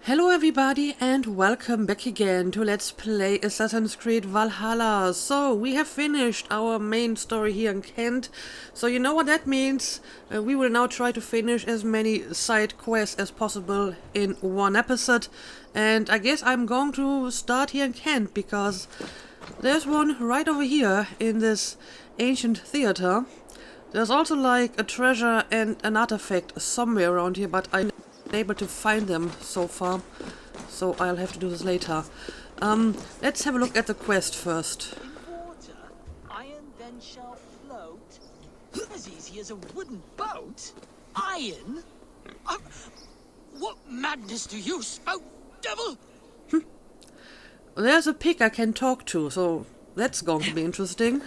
Hello everybody and welcome back again to Let's Play Assassin's Creed Valhalla. So, we have finished our main story here in Kent. So you know what that means. We will now try to finish as many side quests as possible in one episode. And I guess I'm going to start here in Kent because there's one right over here in this ancient theater. There's also like a treasure and an artifact somewhere around here, but I'm able to find them so far, so I'll have to do this later. Let's have a look at the quest first. In water, iron then shall float. As easy as a wooden boat? Iron? What madness do you spout, devil? There's a pig I can talk to, so that's going to be interesting.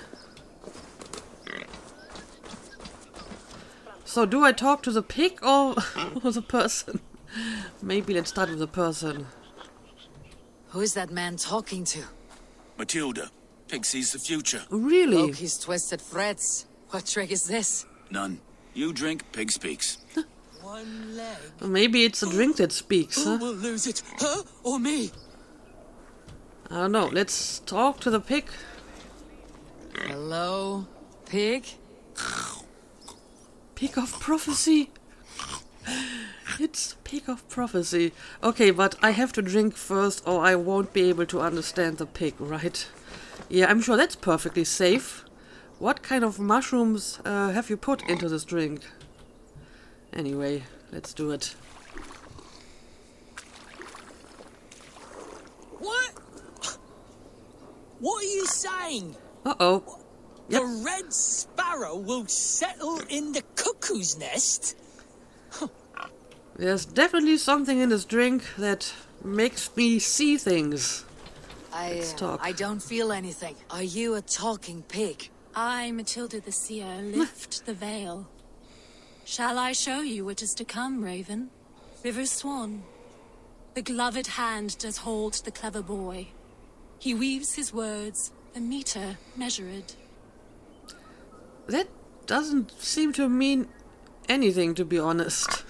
So do I talk to the pig or the person? Maybe let's start with the person. Who is that man talking to? Matilda. Pig sees the future. Really? Loki's twisted threads. What trick is this? None. You drink, pig speaks. One leg. Maybe it's the drink that speaks, Who huh? will lose it? Her or me? I don't know. Let's talk to the pig. Hello, pig? Pig of prophecy. It's pig of prophecy. Okay, but I have to drink first or I won't be able to understand the pig, right? Yeah, I'm sure that's perfectly safe. What kind of mushrooms have you put into this drink? Anyway, let's do it. What? What are you saying? Uh-oh. Yep. The red sparrow will settle in the cuckoo's nest? There's definitely something in this drink that makes me see things. Let's talk. I don't feel anything. Are you a talking pig? I, Matilda the Seer, lift the veil. Shall I show you what is to come, Raven? River Swan. The gloved hand does hold the clever boy. He weaves his words, a meter measured. That doesn't seem to mean anything, to be honest.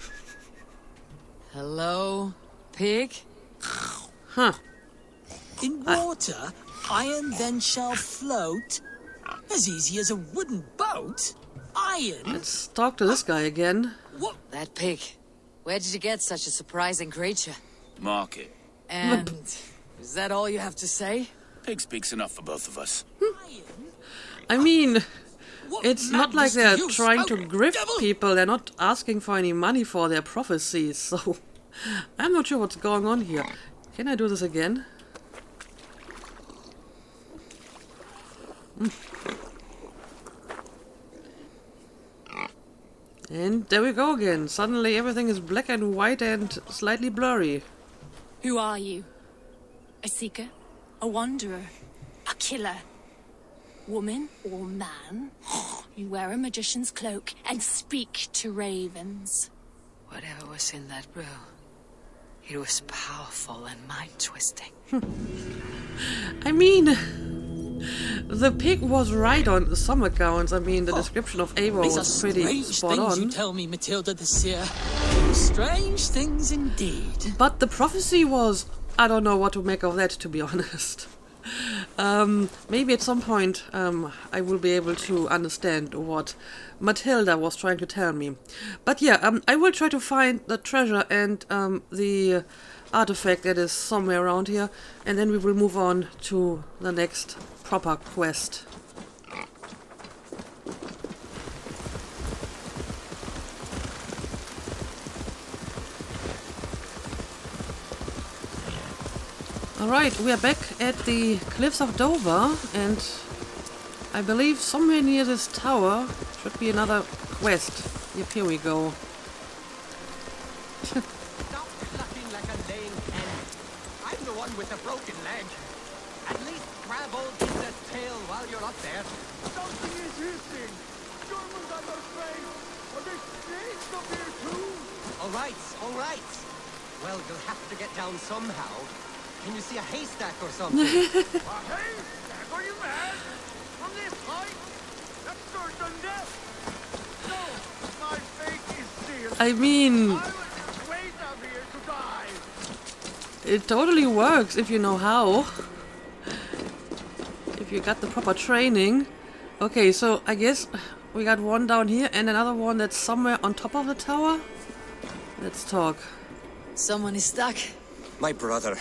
Hello, pig? Huh. In water, iron then shall float. As easy as a wooden boat? Iron? Let's talk to this guy again. What? That pig. Where did you get such a surprising creature? Market. And is that all you have to say? Pig speaks enough for both of us. I mean, What it's not like madness do they're you trying to spout, grift devil? people. They're not asking for any money for their prophecies, so I'm not sure what's going on here. Can I do this again? And there we go again. Suddenly everything is black and white and slightly blurry. Who are you? A seeker? A wanderer? A killer? Woman or man? You wear a magician's cloak and speak to ravens. Whatever was in that brew, it was powerful and mind-twisting. I mean, the pig was right on some accounts. I mean, the description of Eivor These was are pretty strange spot things you on. tell me, Matilda the Seer. Strange things indeed. But the prophecy was... I don't know what to make of that, to be honest. Maybe at some point I will be able to understand what Matilda was trying to tell me. But yeah, I will try to find the treasure and the artifact that is somewhere around here, and then we will move on to the next proper quest. Alright, we are back at the Cliffs of Dover, and I believe somewhere near this tower should be another quest. Yep, here we go. Stop clucking like a lame hen. I'm the one with the broken leg. At least grab old Isa's tail while you're up there. Something is hissing. Germans, I'm afraid. Are there snakes up here too? All right. Well, you'll have to get down somehow. Can you see a haystack or something? A haystack? Are you mad? From this height? That's certain death. No, my fate is sealed. I mean, I was wait up here to die. It totally works if you know how. If you got the proper training. Okay, so I guess we got one down here and another one that's somewhere on top of the tower. Let's talk. Someone is stuck. My brother.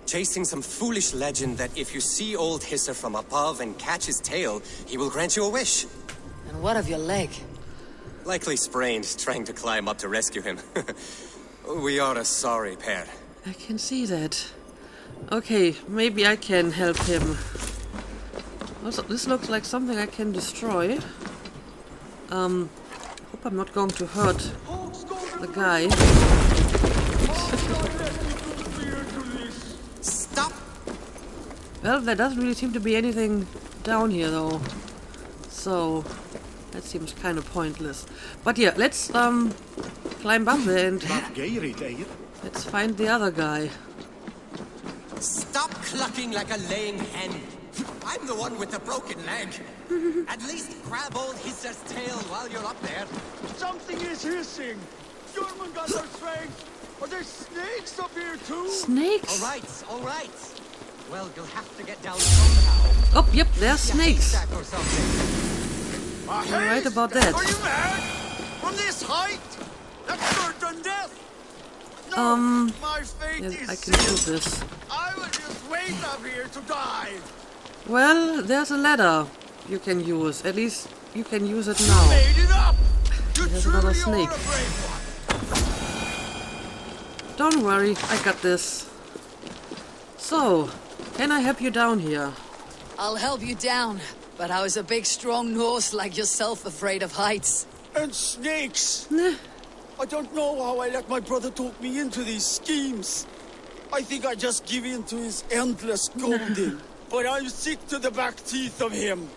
Chasing some foolish legend that if you see old Hisser from above and catch his tail, he will grant you a wish. And what of your leg? Likely sprained, trying to climb up to rescue him. We are a sorry pair. I can see that. Okay, maybe I can help him. Also, this looks like something I can destroy. Hope I'm not going to hurt the guy. Stop! Well, there doesn't really seem to be anything down here, though. So, that seems kind of pointless. But yeah, let's climb up there and let's find the other guy. Stop clucking like a laying hen. I'm the one with the broken leg. At least grab old Hisser's tail while you're up there. Something is hissing. German got their strength. Are there snakes up here too? Snakes? All right. Well, you'll have to get down somehow. Oh, yep, there's snakes. Sack or something. You're right about that. Are you mad? From this height? That's certain death. No, my fate Yeah, is I can do sealed. this. I will just wait up here to die. Well, there's a ladder you can use. At least you can use it now. Made it up. You There's truly another are snake. a brave one. Don't worry, I got this. So, can I help you down here? I'll help you down, but how is a big strong Norse like yourself afraid of heights? And snakes. Nah. I don't know how I let my brother talk me into these schemes. I think I just give in to his endless scolding. But I'm sick to the back teeth of him.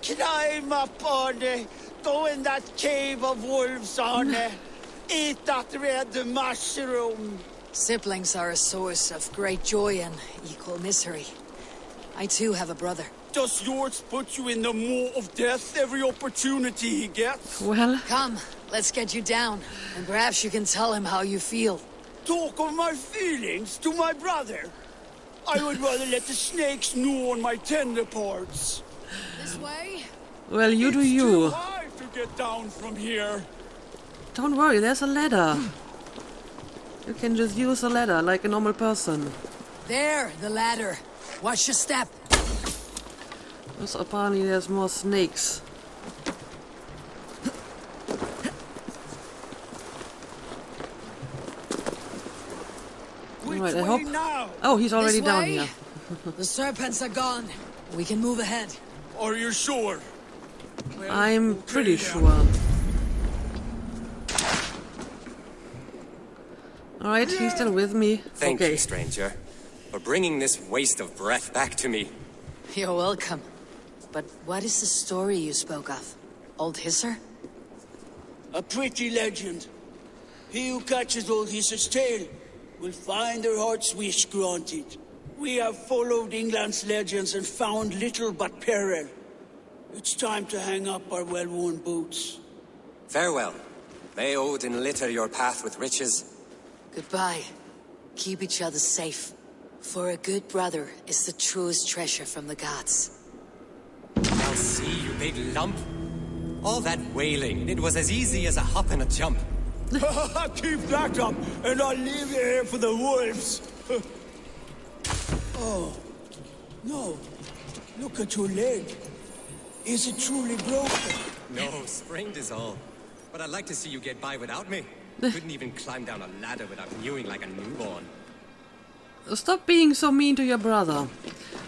Climb up, Arne. Go in that cave of wolves, Arne. Eat that red mushroom. Siblings are a source of great joy and equal misery. I too have a brother. Does yours put you in the maw of death every opportunity he gets? Well, Come, let's get you down, and perhaps you can tell him how you feel. Talk of my feelings to my brother. I would rather let the snakes gnaw on my tender parts. This way? well, you do It's you. too high to get down from here. Don't worry, there's a ladder. You can just use the ladder like a normal person. There, the ladder. Watch your step. Also, apparently there's more snakes. Which Alright, I way hope... now? Oh, he's already This down way? here. The serpents are gone. We can move ahead. Are you sure? I'm Okay, pretty then. sure. Alright, he's still with me. Thank okay. you, stranger, for bringing this waste of breath back to me. You're welcome. But what is the story you spoke of? Old Hisser? A pretty legend. He who catches old Hisser's tail will find their heart's wish granted. We have followed England's legends and found little but peril. It's time to hang up our well-worn boots. Farewell. May Odin litter your path with riches. Goodbye. Keep each other safe. For a good brother is the truest treasure from the gods. I'll see, you big lump. All that wailing, it was as easy as a hop and a jump. Keep that up, and I'll leave you here for the wolves. Oh, no. Look at your leg. Is it truly broken? No, sprained is all. But I'd like to see you get by without me. Couldn't even climb down a ladder without mewing like a newborn. Stop being so mean to your brother.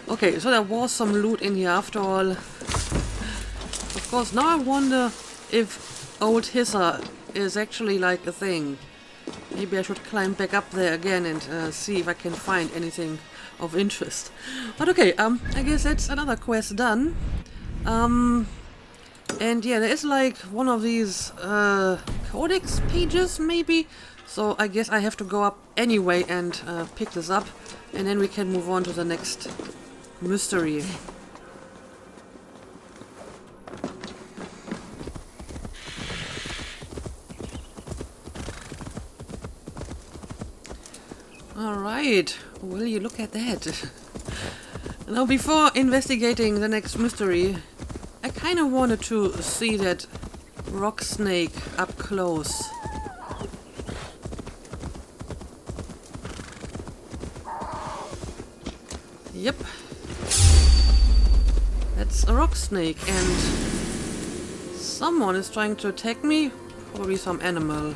Okay, so there was some loot in here after all. Of course, now I wonder if old Hisser is actually like a thing. Maybe I should climb back up there again and see if I can find anything of interest. But okay, I guess that's another quest done. And yeah, there is like one of these codex pages maybe. So I guess I have to go up anyway and pick this up, and then we can move on to the next mystery. Alright, will you look at that? Now, before investigating the next mystery, I kind of wanted to see that rock snake up close. Yep. That's a rock snake, and someone is trying to attack me. Probably some animal.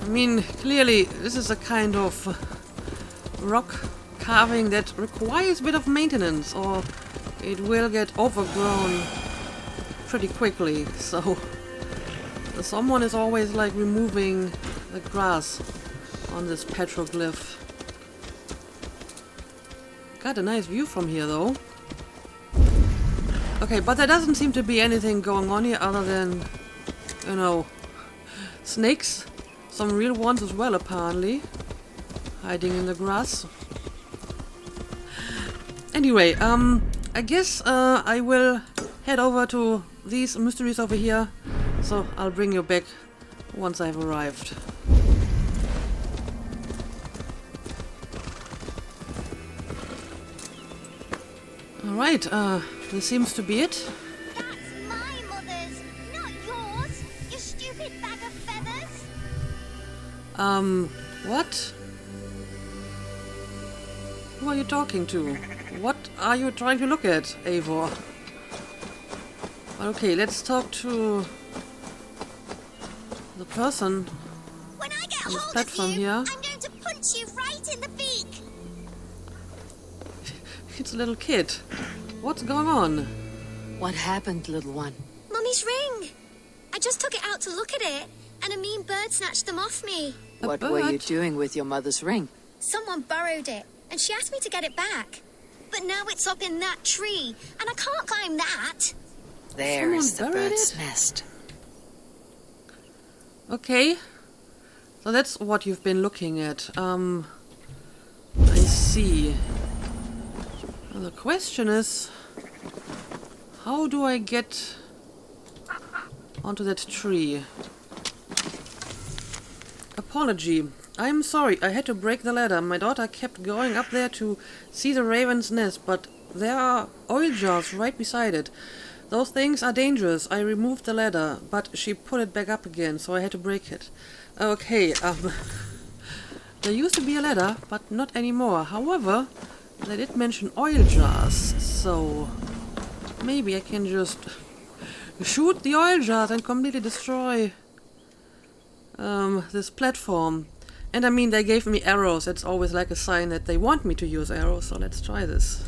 I mean, clearly this is a kind of rock carving that requires a bit of maintenance, or it will get overgrown pretty quickly. So someone is always like removing the grass on this petroglyph. Got a nice view from here though. Okay, but there doesn't seem to be anything going on here other than, you know, snakes. Some real ones as well, apparently. Hiding in the grass. Anyway, I guess I will head over to these mysteries over here. So I'll bring you back once I've arrived. Alright, this seems to be it. That's my mother's, not yours, you stupid bag of feathers. What? Who are you talking to? What are you trying to look at, Eivor? Okay, let's talk to the person When I get on this hold of platform you, here. I'm going to punch you right in the beak. It's a little kid. What's going on? What happened, little one? Mummy's ring. I just took it out to look at it, and a mean bird snatched them off me. A What were you bird? doing with your mother's ring? Someone borrowed it, and she asked me to get it back. But now it's up in that tree, and I can't climb that. There is the Someone buried bird's it? nest. Okay. So that's what you've been looking at. I see. Well, the question is, how do I get onto that tree? Apology. I'm sorry, I had to break the ladder. My daughter kept going up there to see the raven's nest, but there are oil jars right beside it. Those things are dangerous. I removed the ladder, but she put it back up again, so I had to break it. Okay, there used to be a ladder, but not anymore. However, they did mention oil jars, so maybe I can just shoot the oil jars and completely destroy this platform. And I mean, they gave me arrows. It's always like a sign that they want me to use arrows, so let's try this.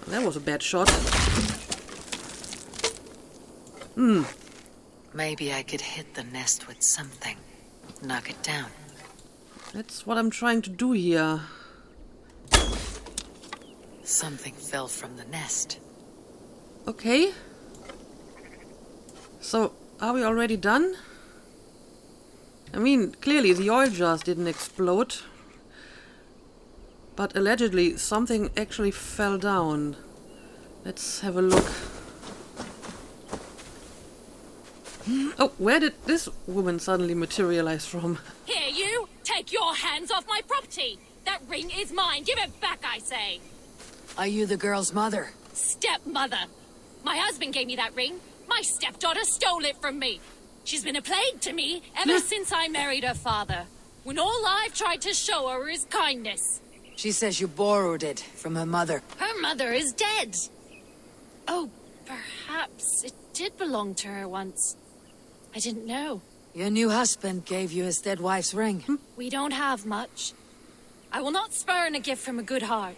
That was a bad shot. Maybe I could hit the nest with something. Knock it down. That's what I'm trying to do here. Something fell from the nest. Okay. So, are we already done? I mean, clearly the oil jars didn't explode. But allegedly something actually fell down. Let's have a look. Oh, where did this woman suddenly materialize from? Here, you! Take your hands off my property! That ring is mine! Give it back, I say! Are you the girl's mother? Stepmother! My husband gave me that ring. My stepdaughter stole it from me. She's been a plague to me ever since I married her father, when all I've tried to show her is kindness. She says you borrowed it from her mother. Her mother is dead. Oh, perhaps it did belong to her once. I didn't know. Your new husband gave you his dead wife's ring. We don't have much. I will not spurn a gift from a good heart.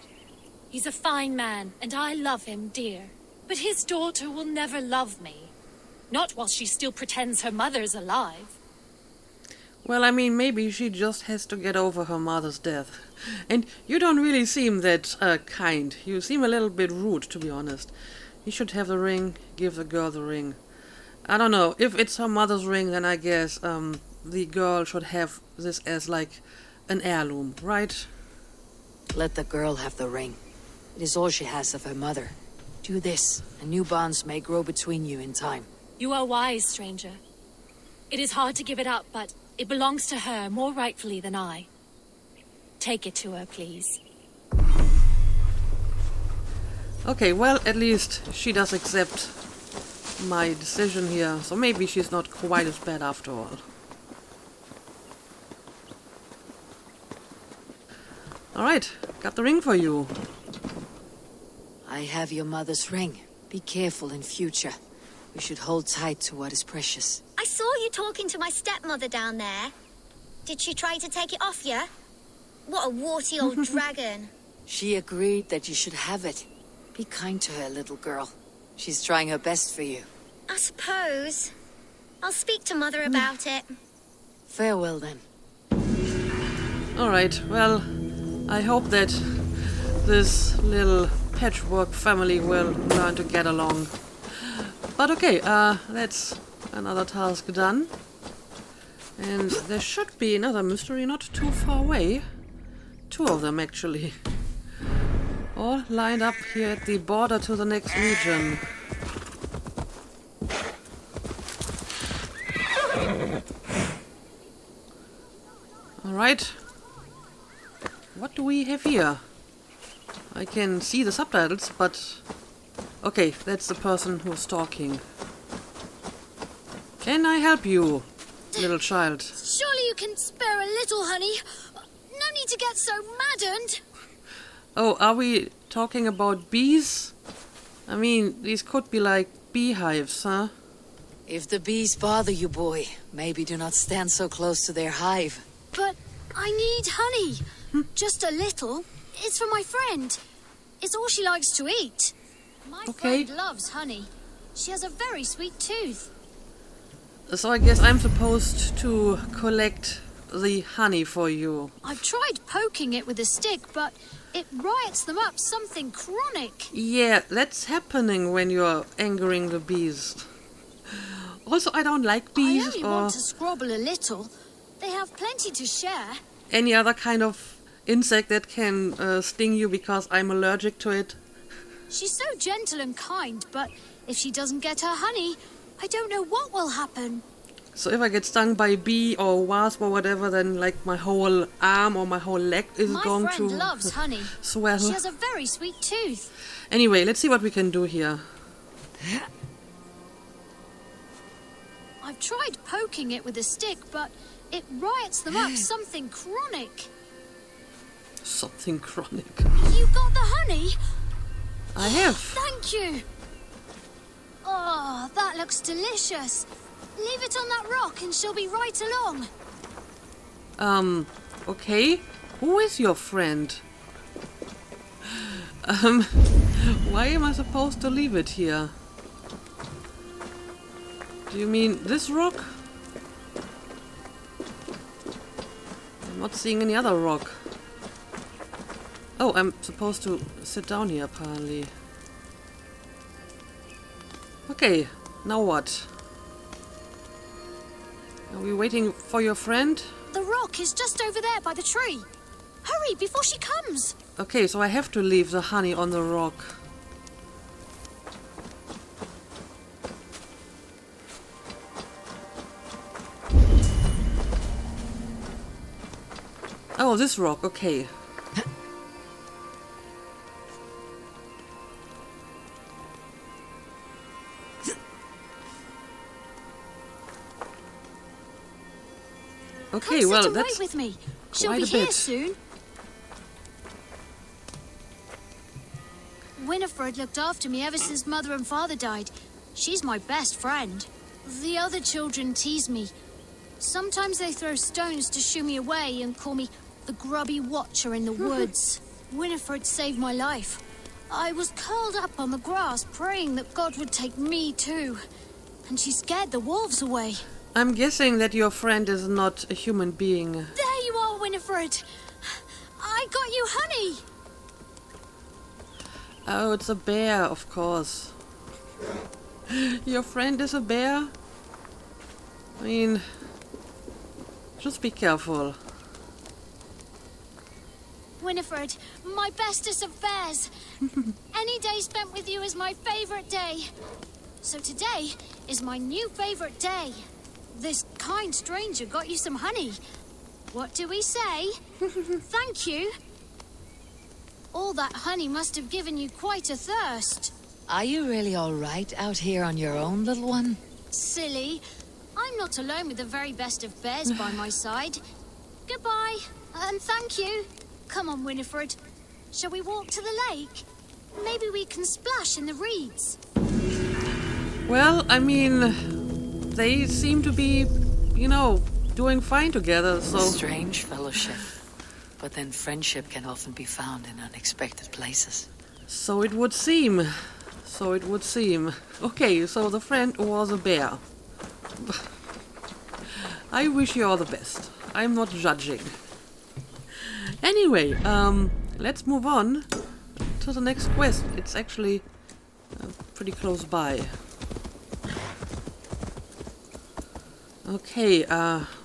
He's a fine man, and I love him dear. But his daughter will never love me. Not while she still pretends her mother's alive. Well, I mean, maybe she just has to get over her mother's death. And you don't really seem that kind. You seem a little bit rude, to be honest. You should have the ring, give the girl the ring. I don't know, if it's her mother's ring, then I guess the girl should have this as like an heirloom, right? Let the girl have the ring. It is all she has of her mother. Do this, and new bonds may grow between you in time. You are wise, stranger. It is hard to give it up, but It belongs to her more rightfully than I. Take it to her, please. Okay, well, at least she does accept my decision here, so maybe she's not quite as bad after all. Alright, got the ring for you. I have your mother's ring. Be careful in future. We should hold tight to what is precious. I saw you talking to my stepmother down there. Did she try to take it off you? What a warty old dragon. She agreed that you should have it. Be kind to her, little girl. She's trying her best for you. I suppose. I'll speak to Mother about it. Farewell, then. Alright, well, I hope that this little patchwork family will learn to get along. But okay, that's another task done. And there should be another mystery not too far away. 2 of them, actually. All lined up here at the border to the next region. Alright. What do we have here? I can see the subtitles, but... Okay, that's the person who's talking. Can I help you, little child? Surely you can spare a little, honey. No need to get so maddened. Oh, are we talking about bees? I mean, these could be like beehives, huh? If the bees bother you, boy, maybe do not stand so close to their hive. But I need honey. Just a little. It's for my friend. It's all she likes to eat. My friend loves honey. She has a very sweet tooth. So I guess I'm supposed to collect the honey for you. I've tried poking it with a stick, but it riots them up something chronic. Yeah, that's happening when you're angering the bees. Also, I don't like bees I only want to scrabble a little. They have plenty to share. Any other kind of insect that can sting you because I'm allergic to it. She's so gentle and kind, but if she doesn't get her honey, I don't know what will happen. So if I get stung by a bee or wasp or whatever, then like my whole arm or my whole leg is going to... My friend loves honey. Swell. She has a very sweet tooth. Anyway, let's see what we can do here. I've tried poking it with a stick, but it riots them up something chronic. Something chronic. You got the honey? I have. Thank you. Oh, that looks delicious. Leave it on that rock and she'll be right along. Okay. Who is your friend? Why am I supposed to leave it here? Do you mean this rock? I'm not seeing any other rock. Oh, I'm supposed to sit down here, apparently. Okay, now what? Are we waiting for your friend? The rock is just over there by the tree. Hurry, before she comes. Okay, so I have to leave the honey on the rock. Oh, this rock, okay. Okay, Come well, sit and that's wait with me. She'll quite be a here bit. soon. Winifred looked after me ever since Mother and Father died. She's my best friend. The other children tease me. Sometimes they throw stones to shoo me away and call me the grubby watcher in the woods. Winifred saved my life. I was curled up on the grass praying that God would take me too. And she scared the wolves away. I'm guessing that your friend is not a human being. There you are, Winifred. I got you honey. Oh, it's a bear, of course. Your friend is a bear? I mean, just be careful. Winifred, my bestest of bears. Any day spent with you is my favorite day. So today is my new favorite day. this kind stranger got you some honey. What do we say? Thank you. All that honey must have given you quite a thirst. Are you really all right out here on your own, little one? Silly. I'm not alone with the very best of bears by my side. Goodbye, and thank you. Come on, Winifred. Shall we walk to the lake? Maybe we can splash in the reeds. Well, I mean, they seem to be, doing fine together, so... Strange fellowship. But then friendship can often be found in unexpected places. So it would seem. Okay, so the friend was a bear. I wish you all the best. I'm not judging. Anyway, let's move on to the next quest. It's actually pretty close by. Okay,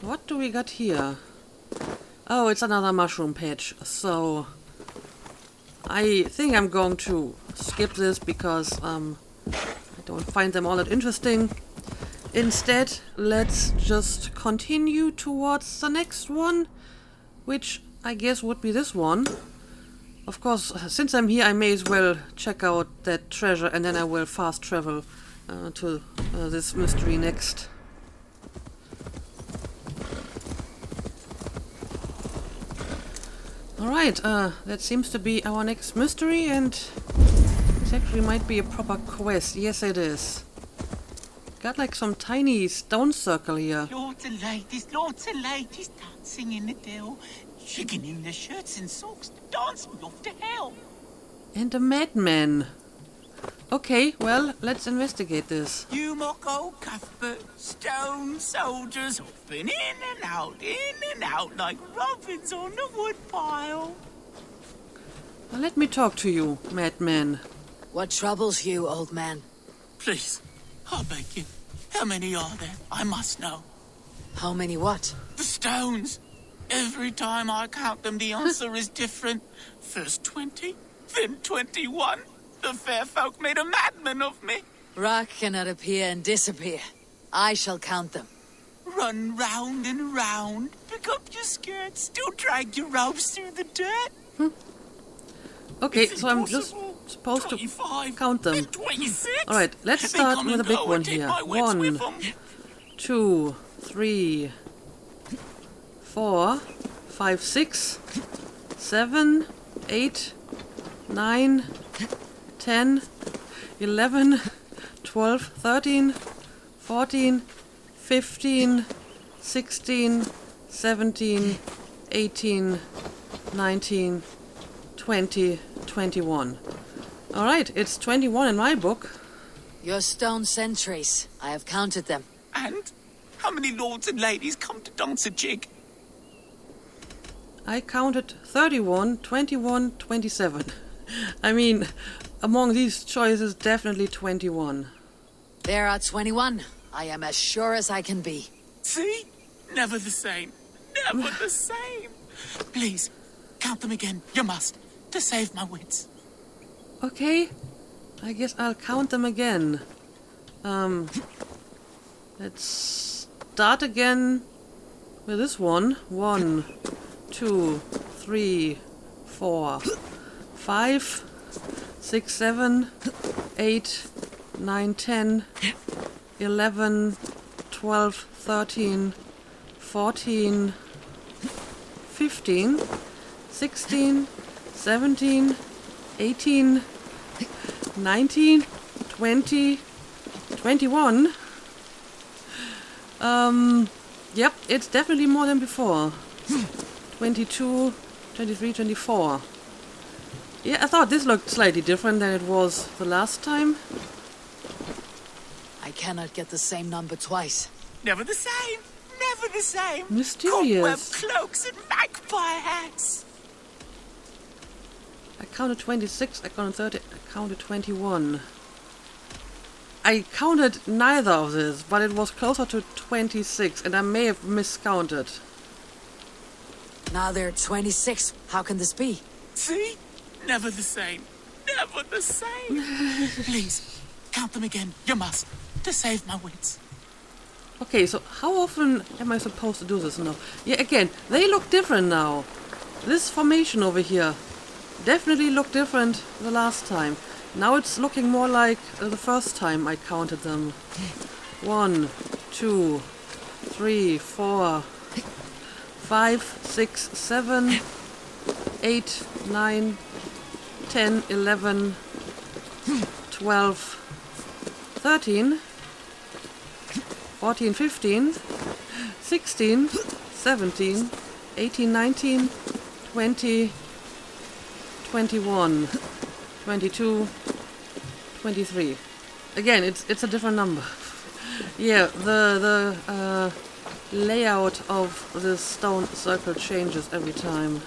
what do we got here? Oh, it's another mushroom patch. So I think I'm going to skip this because I don't find them all that interesting. Instead, let's just continue towards the next one, which I guess would be this one. Of course, since I'm here, I may as well check out that treasure, and then I will fast travel to this mystery next. Alright, that seems to be our next mystery, and this actually might be a proper quest. Yes, it is. Got like some tiny stone circle here. Lords and ladies dancing in the dell, shaking in their shirts and socks to dance me off to hell. And a madman. Okay, well, let's investigate this. You mock old Cuthbert, stone soldiers hopping in and out like robins on the woodpile. Well, let me talk to you, madman. What troubles you, old man? Please, I beg you. How many are there? I must know. How many what? The stones. Every time I count them, the answer is different. First 20, then 21. The fair folk made a madman of me. Rock cannot appear and disappear. I shall count them. Run round and round. Pick up your skirts. Still drag your robes through the dirt. Okay, It's so I'm just impossible. supposed to 25, count them. then 26. Alright, let's They start come with a and big go one and take here. my wits with 1, them. 2, 3, 4, 5, 6, 7, 8, 9, 10, 11, 12, 13, 14, 15, 16, 17, 18, 19, 20, 21. Alright, it's 21 in my book. Your stone sentries. I have counted them. And how many lords and ladies come to dance a jig? I counted 31, 21, 27. I mean, among these choices, definitely 21. There are 21. I am as sure as I can be. See? Never the same. Never the same. Please, count them again. You must. To save my wits. Okay, I guess I'll count them again. Let's start again with this one. 1, 2, 3, 4, 5, 6, 7, 8, 9, 10, 11, 12, 13, 14, 15, 16, 17, 18, 19, 20, 21. Yep, it's definitely more than before. 22, 23, 24. Yeah, I thought this looked slightly different than it was the last time. I cannot get the same number twice. Never the same. Never the same. Mysterious. Cobweb cloaks and magpie hats. I counted 26, I counted 30, I counted 21. I counted neither of this, but it was closer to 26, and I may have miscounted. Now there are 26. How can this be? See? Never the same. Never the same. Please, count them again. You must. To save my wits. Okay, so how often am I supposed to do this now? Yeah, again, they look different now. This formation over here definitely looked different the last time. Now it's looking more like the first time I counted them. 1, 2, 3, 4, 5, 6, 7, 8, 9, 10, 11, 12, 13, 14, 15, 16, 17, 18, 19, 20, 21, 22, 23. Again, it's a different number. Yeah, the layout of this stone circle changes every time.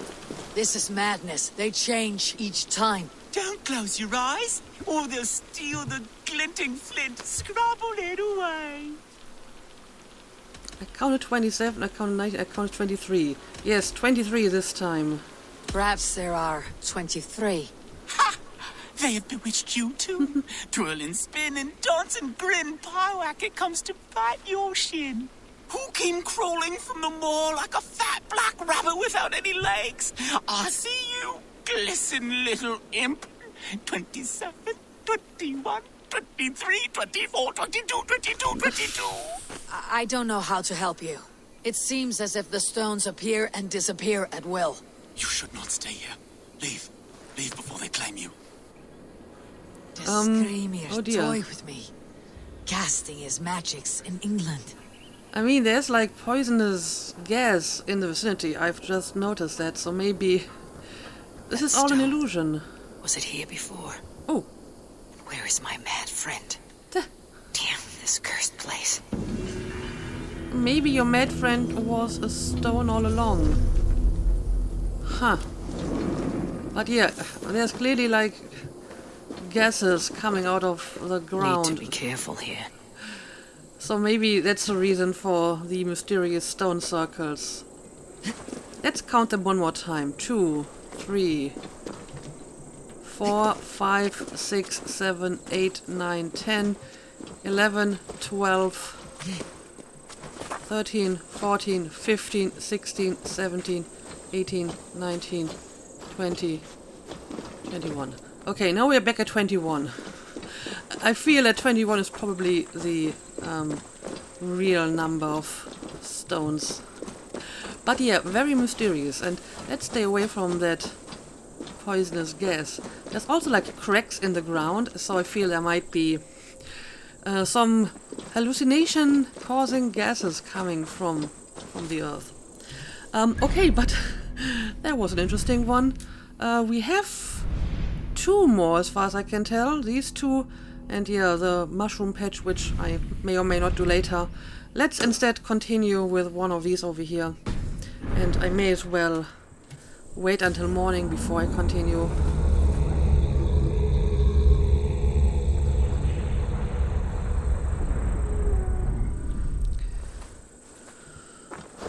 This is madness. They change each time. Don't close your eyes, or they'll steal the glinting flint. Scrabble it away. I counted 27, I counted 19, I counted 23. Yes, 23 this time. Perhaps there are 23. Ha! They have bewitched you too. Twirl and spin and dance and grin. Pyewack, it comes to bite your shin. Who came crawling from the moor like a fat black rabbit without any legs? I see you, glisten little imp. 27, 21, 23, 24, 22, 22, 22. I don't know how to help you. It seems as if the stones appear and disappear at will. You should not stay here. Leave. Leave before they claim you. The Screamers oh dear. toy with me. Casting his magics in England. I mean, there's like poisonous gas in the vicinity. I've just noticed that, so maybe this is all an illusion. Was it here before? Oh. Where is my mad friend? Duh. Damn this cursed place. Maybe your mad friend was a stone all along. Huh. But yeah, there's clearly like gases coming out of the ground. Need to be careful here. So maybe that's the reason for the mysterious stone circles. Let's count them one more time. 2, 3, 4, 5, 6, 7, 8, 9, 10, 11, 12, 13, 14, 15, 16, 17, 18, 19, 20, 21. Okay, now we're back at 21. I feel that 21 is probably the real number of stones. But yeah, very mysterious, and let's stay away from that poisonous gas. There's also like cracks in the ground, so I feel there might be some hallucination causing gases coming from the earth. Okay, but that was an interesting one. We have 2 more as far as I can tell. These 2 and yeah, the mushroom patch, which I may or may not do later. Let's instead continue with one of these over here. And I may as well wait until morning before I continue.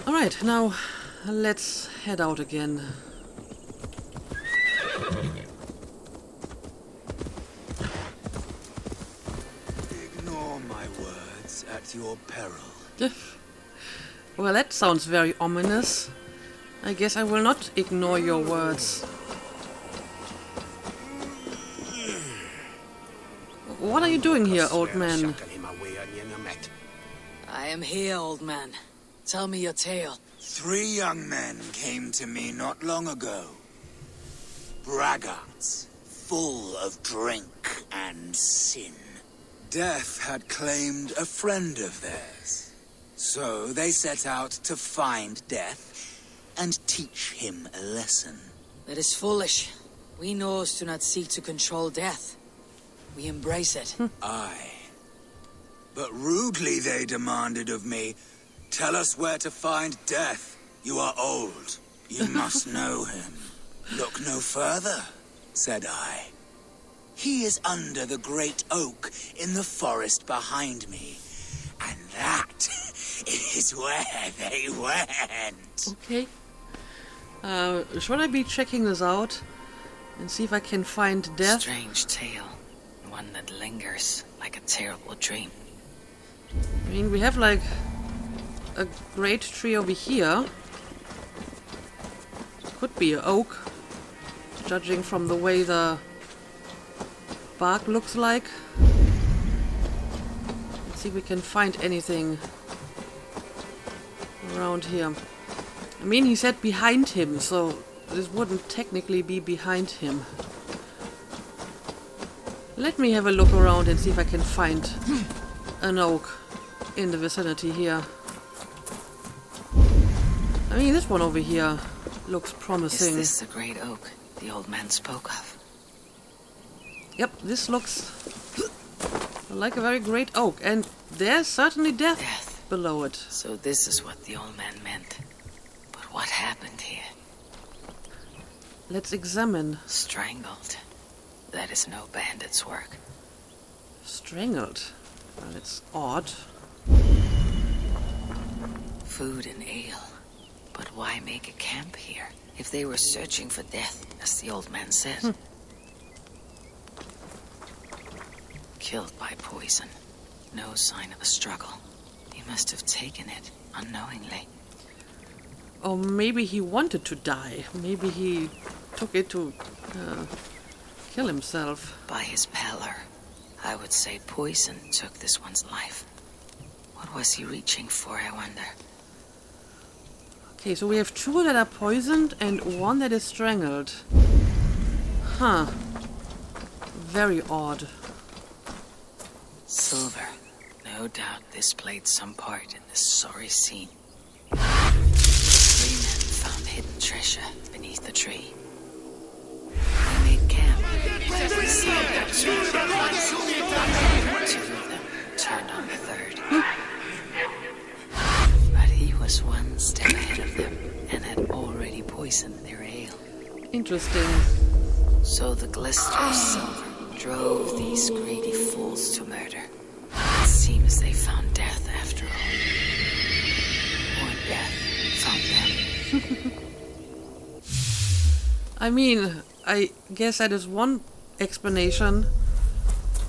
Alright, now let's head out again. Ignore my words at your peril. Well, that sounds very ominous. I guess I will not ignore your words. What are you doing here, old man? I am here, old man. Tell me your tale. 3 young men came to me not long ago. Braggarts, full of drink and sin. Death had claimed a friend of theirs. So they set out to find Death and teach him a lesson. That is foolish. We Norse do not seek to control death. We embrace it. Aye. But rudely they demanded of me, tell us where to find Death. You are old. You must know him. Look no further, said I. He is under the great oak in the forest behind me. And that is where they went. Okay. Should I be checking this out and see if I can find Death? Strange tale. One that lingers like a terrible dream. I mean, we have like a great tree over here. Could be an oak, judging from the way the bark looks like. Let's see if we can find anything around here. I mean, he said behind him, so this wouldn't technically be behind him. Let me have a look around and see if I can find an oak in the vicinity here. I mean, this one over here looks promising. Is this the great oak the old man spoke of? Yep, this looks like a very great oak, and there's certainly death below it. So this is what the old man meant. But what happened here? Let's examine. Strangled. That is no bandit's work. Strangled? Well, it's odd. Food and ale. But why make a camp here if they were searching for death, as the old man said? Killed by poison. No sign of a struggle. He must have taken it unknowingly. Or maybe he wanted to die. Maybe he took it to kill himself. By his pallor, I would say poison took this one's life. What was he reaching for, I wonder? Okay, so we have 2 that are poisoned and 1 that is strangled. Huh. Very odd. Silver. No doubt this played some part in this sorry scene. 3 men found hidden treasure beneath the tree. They made camp. 2 of them turned on the 3rd. But he was 1 step ahead of them and had already poisoned their ale. Interesting. So the glister of silver drove these greedy fools to murder. It seems they found death after all. Or death found them. I mean, I guess that is one explanation.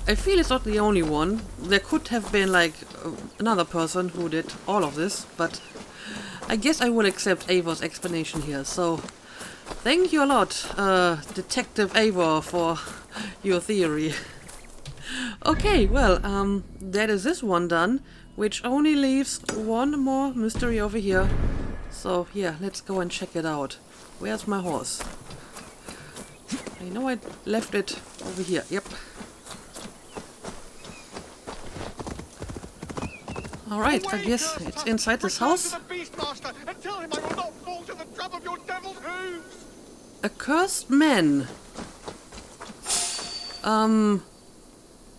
I feel it's not the only one. There could have been like another person who did all of this, but I guess I will accept Eivor's explanation here. So thank you a lot, Detective Eivor, for your theory. Okay, well, that is this one done, which only leaves 1 more mystery over here. So yeah, let's go and check it out. Where's my horse? I know I left it over here. Yep. Alright, I guess it's inside this house. A cursed man.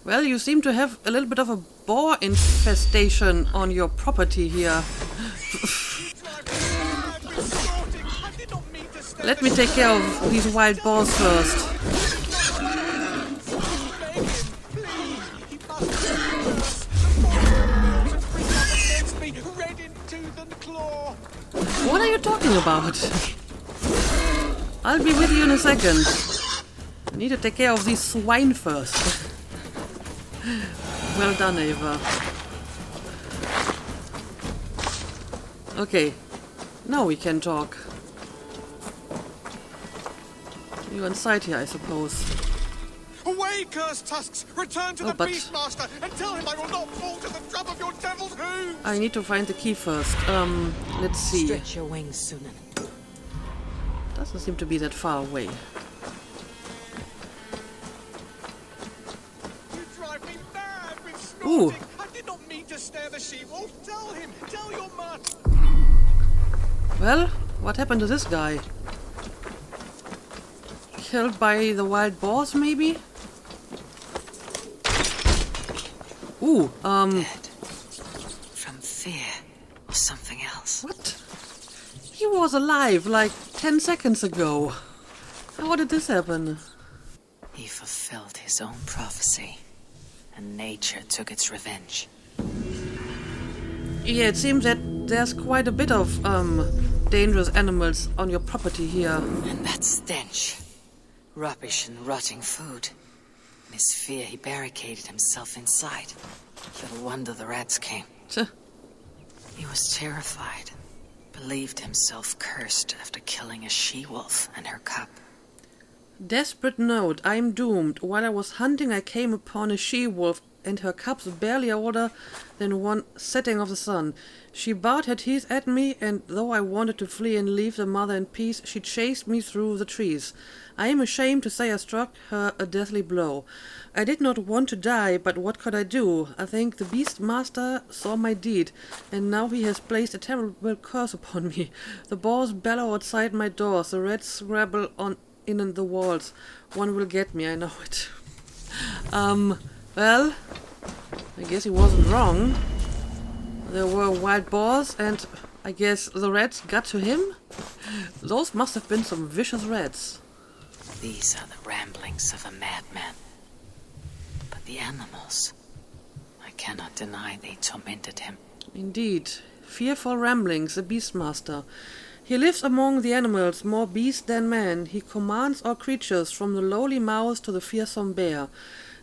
Well, you seem to have a little bit of a boar infestation on your property here. Let me take care of these wild boars first. What are you talking about? I'll be with you in a second. I need to take care of these swine first. Well done, Ava. Okay, now we can talk. You're inside here, I suppose. Away, cursed tusks! Return to the but Beastmaster and tell him I will not fall to the trap of your devil's hooves! I need to find the key first. Let's see. Stretch your wings, Sunan. Doesn't seem to be that far away. You drive me mad with Ooh. snorting! I did not mean to snare the she-wolf! Tell him! Tell your man! Well, what happened to this guy? Killed by the wild boars, maybe? Ooh, Dead. From fear or something else. What? He was alive like 10 seconds ago. How did this happen? He fulfilled his own prophecy, and nature took its revenge. Yeah, it seems that there's quite a bit of, dangerous animals on your property here. And that stench. Rubbish and rotting food. In his fear, he barricaded himself inside. Little wonder the rats came. Tch. He was terrified, believed himself cursed after killing a she-wolf and her cub. Desperate note, I'm doomed. While I was hunting, I came upon a she-wolf and her cubs barely older than one setting of the sun. She bared her teeth at me, and though I wanted to flee and leave the mother in peace, she chased me through the trees. I am ashamed to say I struck her a deathly blow. I did not want to die, but what could I do? I think the Beast Master saw my deed, and now he has placed a terrible curse upon me. The boars bellow outside my doors, the rats scrabble on in the walls. One will get me, I know it. Well, I guess he wasn't wrong. There were wild boars, and I guess the rats got to him? Those must have been some vicious rats. These are the ramblings of a madman. But the animals, I cannot deny they tormented him. Indeed. Fearful ramblings, the Beastmaster. He lives among the animals, more beast than man. He commands all creatures, from the lowly mouse to the fearsome bear.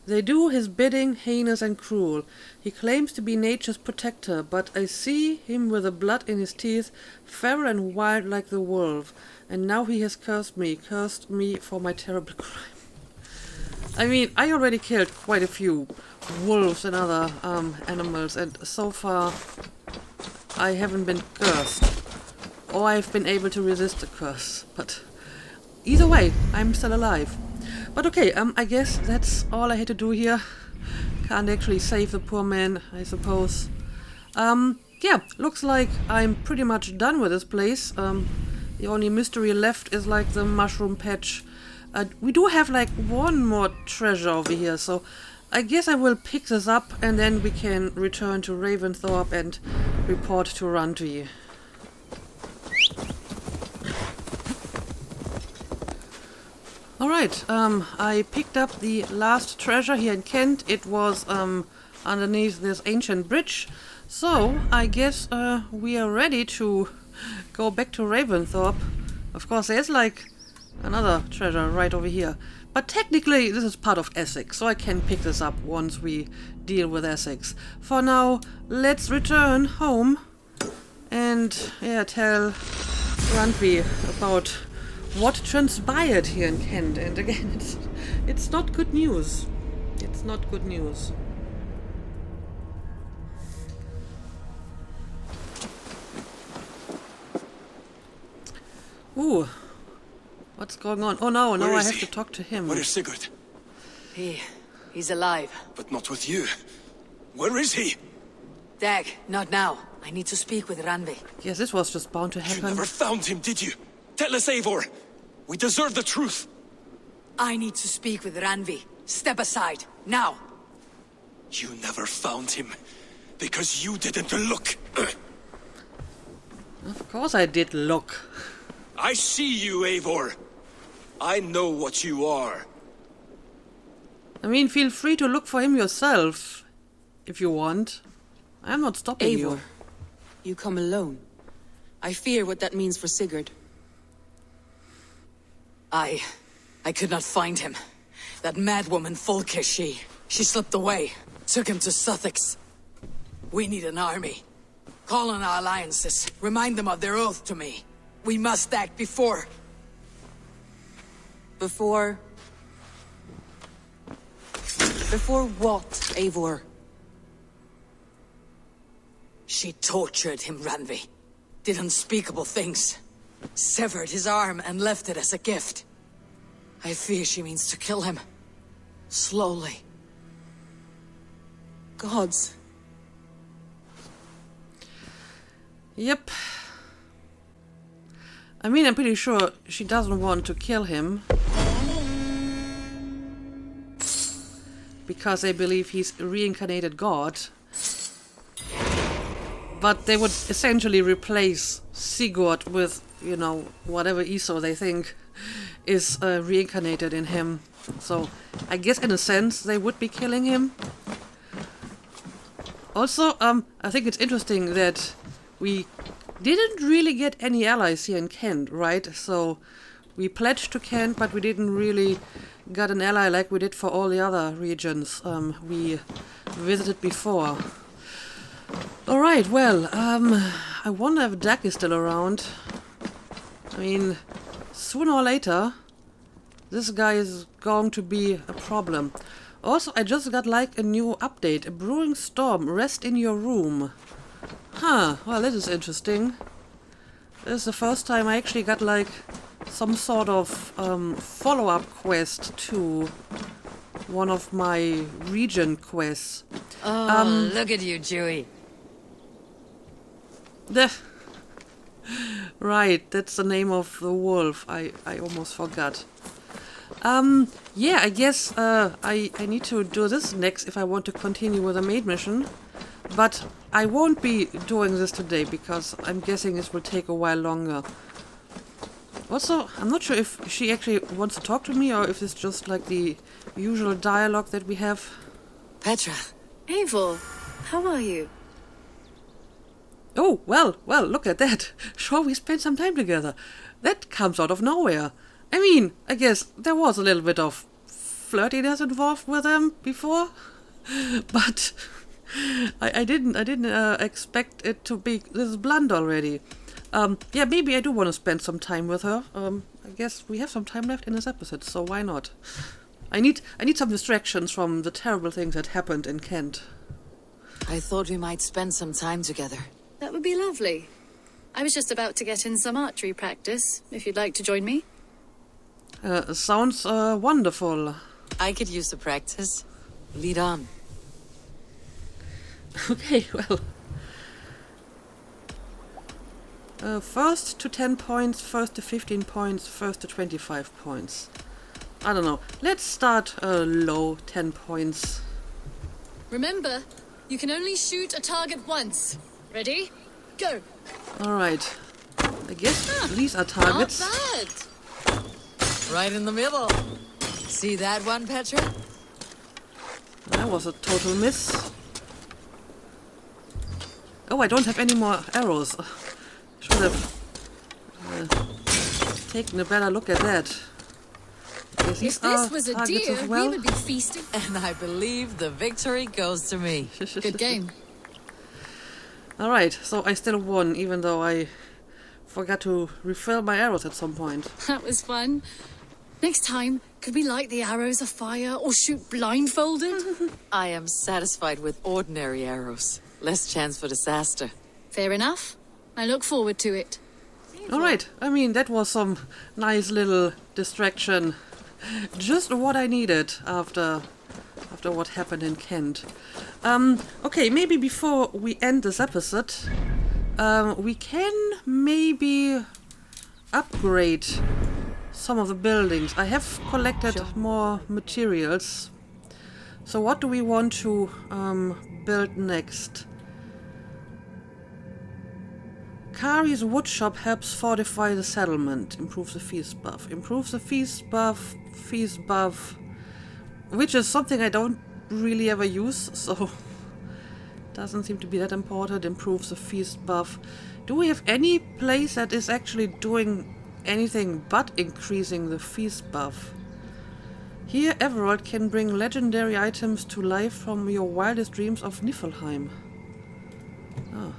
They do his bidding, heinous and cruel. He claims to be nature's protector, but I see him with the blood in his teeth, feral and wild like the wolf. And now he has cursed me for my terrible crime. I mean, I already killed quite a few wolves and other animals, and so far I haven't been cursed. Or I've been able to resist the curse. But either way, I'm still alive. But okay, I guess that's all I had to do here. Can't actually save the poor man, I suppose. Yeah, looks like I'm pretty much done with this place. The only mystery left is like the mushroom patch. We do have like one more treasure over here, so I guess I will pick this up and then we can return to Ravensthorpe and report to Runty. Alright, I picked up the last treasure here in Kent. It was underneath this ancient bridge. So, I guess we are ready to go back to Ravensthorpe. Of course, there's like another treasure right over here. But technically, this is part of Essex, so I can pick this up once we deal with Essex. For now, let's return home and tell Runty about what transpired here in Kent. And again, it's not good news. It's not good news. Ooh. What's going on? Oh no, now I have to talk to him. Where is Sigurd? He's alive. But not with you. Where is he? Dag, not now. I need to speak with Randvi. Yes, this was just bound to happen. You never found him, did you? Tell us, Eivor. We deserve the truth. I need to speak with Randvi. Step aside, now. You never found him, because you didn't look. Of course I did look. I see you, Eivor. I know what you are. I mean, feel free to look for him yourself, if you want. I'm not stopping you. Eivor, you come alone. I fear what that means for Sigurd. I could not find him. That madwoman Folke, she slipped away. Took him to Sussex. We need an army. Call on our alliances. Remind them of their oath to me. We must act before... Before what, Eivor? She tortured him, Randvi. Did unspeakable things. Severed his arm and left it as a gift. I fear she means to kill him. Slowly. Gods. Yep. I mean, I'm pretty sure she doesn't want to kill him. Because they believe he's a reincarnated god. But they would essentially replace Sigurd with, you know, whatever Esau they think is reincarnated in him. So, I guess in a sense they would be killing him. Also, I think it's interesting that we didn't really get any allies here in Kent, right? So, we pledged to Kent, but we didn't really get an ally like we did for all the other regions we visited before. Alright, well, I wonder if Dak is still around. I mean, sooner or later, this guy is going to be a problem. Also, I just got like a new update. A brewing storm. Rest in your room. Huh, well, this is interesting. This is the first time I actually got like some sort of follow-up quest to one of my region quests. Oh, look at you, Chewie. Right, that's the name of the wolf. I almost forgot. Yeah, I guess I need to do this next if I want to continue with the main mission. But I won't be doing this today because I'm guessing this will take a while longer. Also, I'm not sure if she actually wants to talk to me or if it's just like the usual dialogue that we have. Petra. Eivor, how are you? Oh, well, look at that. Sure, we spent some time together. That comes out of nowhere. I mean, I guess there was a little bit of flirtiness involved with them before, but I didn't expect it to be this blunt already. Yeah, maybe I do want to spend some time with her. I guess we have some time left in this episode, so why not? I need some distractions from the terrible things that happened in Kent. I thought we might spend some time together. That would be lovely. I was just about to get in some archery practice, if you'd like to join me. Sounds wonderful. I could use the practice. Lead on. Okay, well. First to 10 points, first to 15 points, first to 25 points. I don't know. Let's start low, 10 points. Remember, you can only shoot a target once. Ready? Go. Alright. I guess these are targets. Not bad. Right in the middle. See that one, Petra? That was a total miss. Oh, I don't have any more arrows. Should have taken a better look at that. If this was a deer, we would be feasting. And I believe the victory goes to me. Good game. Alright, so I still won, even though I forgot to refill my arrows at some point. That was fun. Next time, could we light the arrows afire or shoot blindfolded? I am satisfied with ordinary arrows. Less chance for disaster. Fair enough. I look forward to it. Alright, I mean, that was some nice little distraction. Just what I needed after what happened in Kent. Okay, maybe before we end this episode, we can maybe upgrade some of the buildings. I have collected more materials. So what do we want to build next? Kari's woodshop helps fortify the settlement. Improves the feast buff. Improves the feast buff. Feast buff. Which is something I don't really ever use, so doesn't seem to be that important. Improves the feast buff. Do we have any place that is actually doing anything but increasing the feast buff? Here, Everald can bring legendary items to life from your wildest dreams of Niflheim. Oh.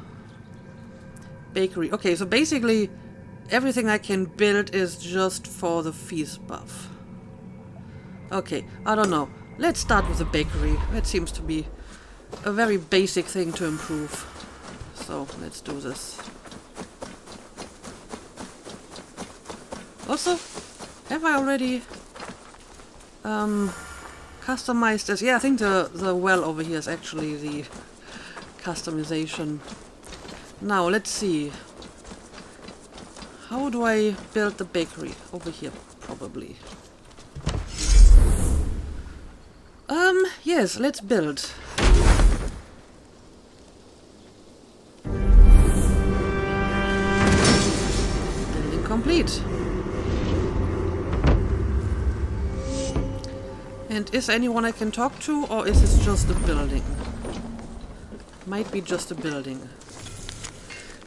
Bakery. Okay, so basically everything I can build is just for the feast buff. Okay, I don't know. Let's start with the bakery. That seems to be a very basic thing to improve. So, let's do this. Also, have I already customized this? Yeah, I think the well over here is actually the customization. Now, let's see. How do I build the bakery? Over here, probably. Yes, let's build. Building complete. And is anyone I can talk to, or is this just a building? Might be just a building.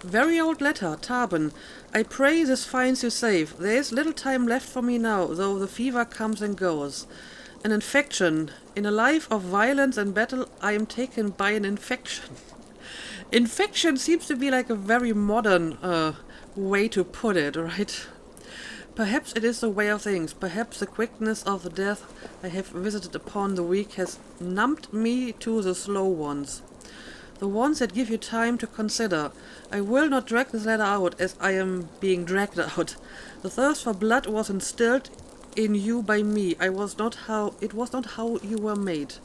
Very old letter, Tarban. I pray this finds you safe. There is little time left for me now, though the fever comes and goes. An infection. In a life of violence and battle, I am taken by an infection. Infection seems to be like a very modern way to put it, right? Perhaps it is the way of things. Perhaps the quickness of the death I have visited upon the weak has numbed me to the slow ones. The ones that give you time to consider. I will not drag this letter out as I am being dragged out. The thirst for blood was instilled in you by me. It was not how you were made.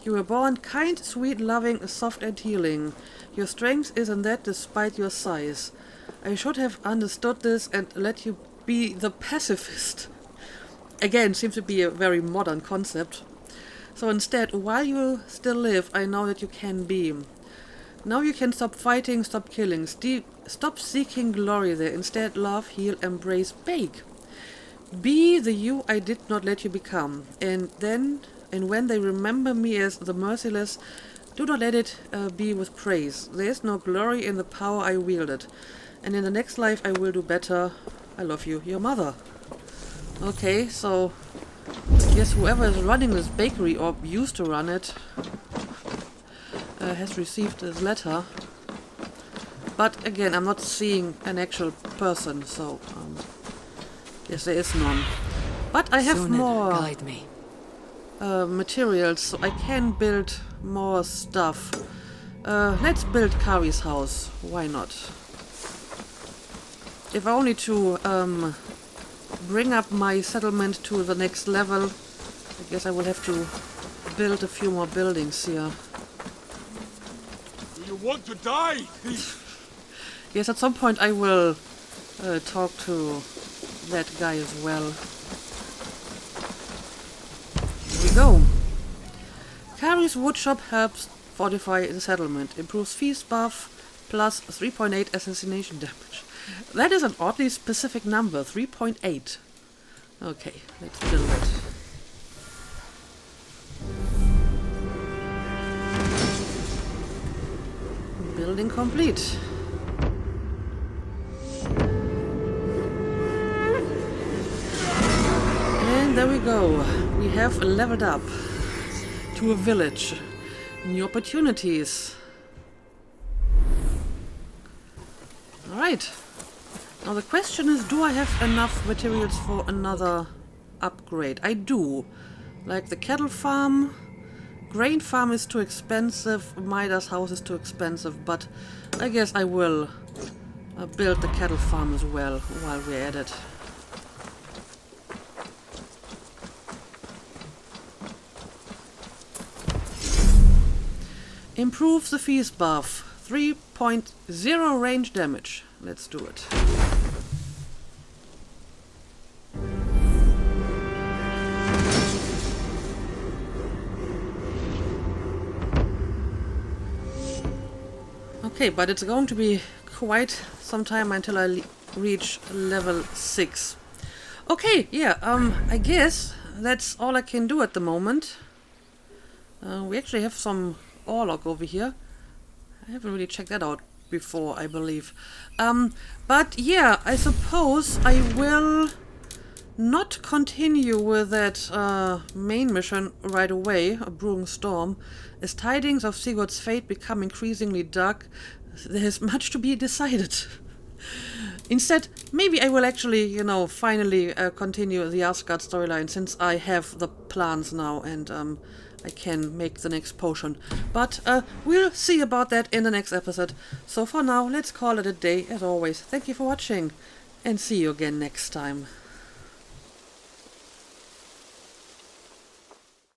You were born kind, sweet, loving, soft and healing. Your strength is in that despite your size. I should have understood this and let you be the pacifist. Again, seems to be a very modern concept. So instead, while you still live, I know that you can be. Now you can stop fighting, stop killing, stop seeking glory there. Instead, love, heal, embrace, bake. Be the you I did not let you become. And when they remember me as the merciless, do not let it be with praise. There is no glory in the power I wielded. And in the next life I will do better. I love you, your mother. Okay, so I guess whoever is running this bakery, or used to run it, has received this letter. But again, I'm not seeing an actual person, so yes, there is none. But I have more guide me. Materials, so I can build more stuff. Let's build Kari's house. Why not? If only to bring up my settlement to the next level. I guess I will have to build a few more buildings here. Do you want to die? Yes, at some point I will talk to that guy as well. Here we go. Kari's woodshop helps fortify the settlement. Improves feast buff plus 3.8 assassination damage. That is an oddly specific number, 3.8. Okay, let's build it. Building complete. And there we go. We have leveled up to a village. New opportunities. Alright. Now the question is, do I have enough materials for another upgrade? I do. Like the cattle farm. Grain farm is too expensive. Midas house is too expensive. But I guess I will build the cattle farm as well while we're at it. Improve the feast buff. 3.0 range damage. Let's do it. Okay, but it's going to be quite some time until I reach level 6. Okay, yeah, I guess that's all I can do at the moment. We actually have some Orlog over here. I haven't really checked that out before, I believe. But yeah, I suppose I will not continue with that main mission right away, a Brewing Storm. As tidings of Sigurd's fate become increasingly dark, there is much to be decided. Instead, maybe I will actually, you know, finally continue the Asgard storyline, since I have the plans now and I can make the next potion. But we'll see about that in the next episode. So for now, let's call it a day as always. Thank you for watching and see you again next time.